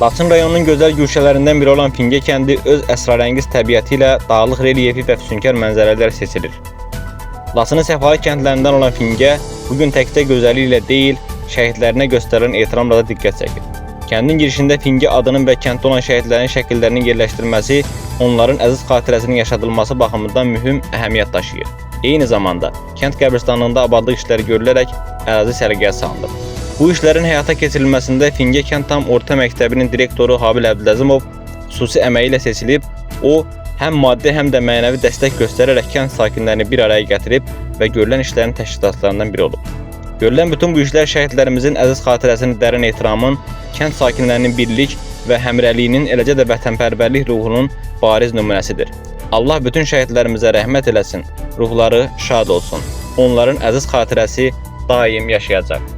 Laçın rayonunun gözəl güşələrindən biri olan Finge kəndi öz əsrarəngiz təbiəti ilə dağlıq relyefi və füsunkar mənzərələr seçilir. Laçının səfalı kəndlərindən olan Finge bugün təkcə gözəlliyi ilə deyil, şəhidlərinə göstərilən ehtiramla da diqqət çəkir. Kəndin girişində Finge adının və kənddə olan şəhidlərin şəkillərinin yerləşdirilməsi onların əziz xatirəsinin yaşadılması baxımından mühüm əhəmiyyət daşıyır. Eyni zamanda kənd qəbirstanlığında abadlıq işləri görülərək ərazi səliqəyə salınır. Bu işlərin həyata keçirilməsində Finge kənd tam orta məktəbinin direktoru Habil Əbdüləzimov xüsusi əməyi ilə seçilib. O, həm maddi, həm də mənəvi dəstək göstərərək kənd sakinlərini bir araya gətirib və görülən işlərin təşkilatlarından biri olub. Görülən bütün bu işlər şəhidlərimizin əziz xatirəsini dərin ehtiramın, kənd sakinlərinin birlik və həmrəliyinin, eləcə də vətənpərvərlik ruhunun bariz nümunəsidir. Allah bütün şəhidlərimizə rəhmət eləsin, ruhları şad olsun. Onların əziz xatirəsi daim yaşayacaq.